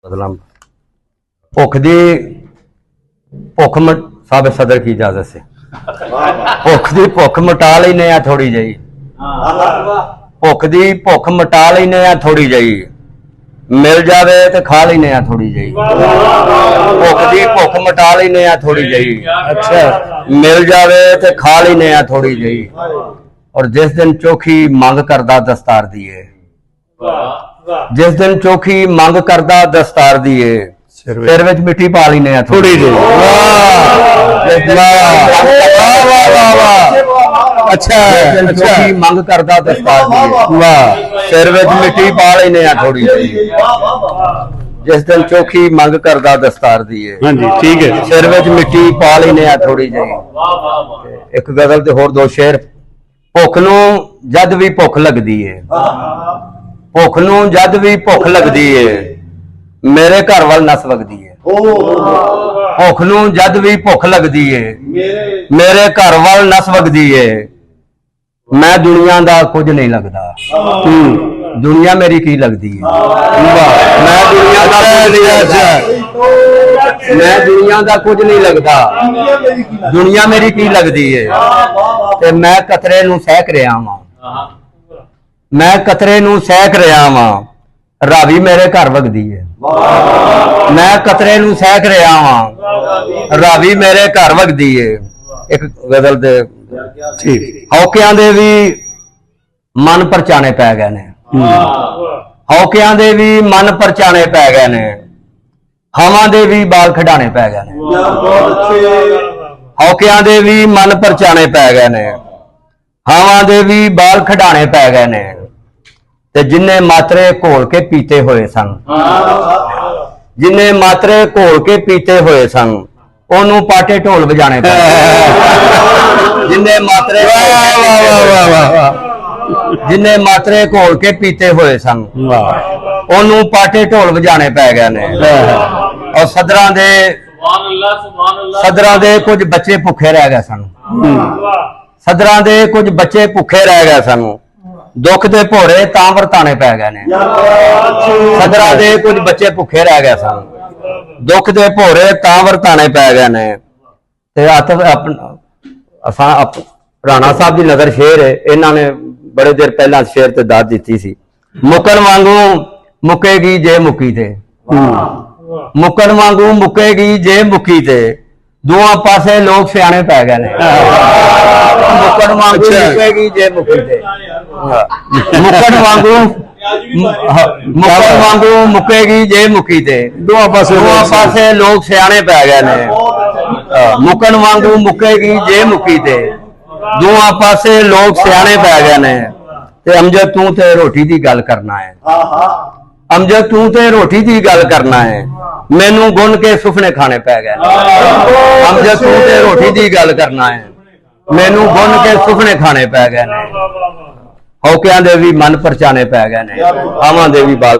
मतलब भुख दी भुख साबित सदर की इजाजत से भुख दी भुख मिटा लेने आ थोड़ी जी। भुख दी भुख मिटा लेने आ थोड़ी जी। मिल जावे तो खा लेने आ थोड़ी जी। भुख दी भुख मिटा लेने आ थोड़ी जी। अच्छा मिल जावे तो खा लेने आ थोड़ी जी। और जिस दिन चोखी मंग करदा दस्तार दिए, जिस दिन चोखी मंग करदा दस्तार दिए, सिर विच मिट्टी पा लेने आ थोड़ी जी। अच्छा चोखी मंग करदा दस्तार दिए, सिर विच मिट्टी पा लेने आ थोड़ी जी। जिस दिन चोखी मंग करदा दस्तार दिए, ठीक है, सिर विच मिट्टी पा लेने आ थोड़ी जी। एक गजल ते होर दो शेर। भुख नूं जद भी भुख लगदी है, भुख नूं जद भी भुख लगदी है, मेरे घर वाल नस वगदी है। भुख नूं जद भी भुख लगदी है, मेरे घर वाल नस वगदी है। मैं दुनिया दा कुछ नहीं लगदा, दुनिया मेरी की लगदी है। मैं दुनिया दा मैं दुनिया दा कुछ नहीं लगदा, दुनिया मेरी की लगदी है। ते मैं कतरे नूं सहक रहा वां, मैं कतरे नूं सहक रहा वां, रावी मेरे घर वगदी है। मैं कतरे नूं सहक रहा वां, रावी मेरे घर वगदी है। एक गजल दे हौकियां दे भी मन परचाने पै गए ने, हौकियां दे भी मन परचाने पै गए ने, हवां दे भी बाल खिडाने पै गए ने। हौकियां दे भी मन परचाने पै गए ने, हवां दे भी बाल खिडाने पै गए ने। ते जिन्ने मात्रे घोल के पीते हुए सन, जिन्ने मात्रे घोल के पीते हुए सन, ओनू पाटे ढोल बजाने पै गए। जिन्ने मात्रे जिन्ने मात्रे घोल के पीते हुए सन, ओनू पाटे ढोल बजाने पै गए ने। और सदरां दे कुछ बच्चे भुखे रह गए सन, सदरां दे कुछ बच्चे भुखे रह गए सन, दुख दे भोरे तां वरताने पै गए ने। सदरां दे कुछ बच्चे भुखे रह गए सन, दुख दे भोरे तां वरताने पै गए ने। ते राणा साहब की नजर शेर है, इन्हों ने बड़े देर पहला शेर ते दाद दी सी। मुकन वांगू मुकेगी जे मुकी थे, मुकन वांगू मुकेगी जे मुकी थे, दुआ पासे लोग सियाने पै गए ने। मुकन वांगू मुकेगी जे मुकी थे, मुकन वांगू मुकन वांगू मुकेगी जे मुकी थे, दुआ पासे लोग सियाने पै गए ने। मुकन वांगू मुकेगी जे मुकी थे, दुआ पासे लोग सियाने पै गए ने। ते अमजद तू ते रोटी दी गल करना है, अमजद तू ते रोटी दी गल करना है, मैनू गुन के सुफने खाने पै गए। अमजद तू ते रोटी दी गल करना है, मैनू गुन के सुफने खाने पै गए ने। हौकियां दे भी मन परचाने पै गए ने, हवां दे भी बाल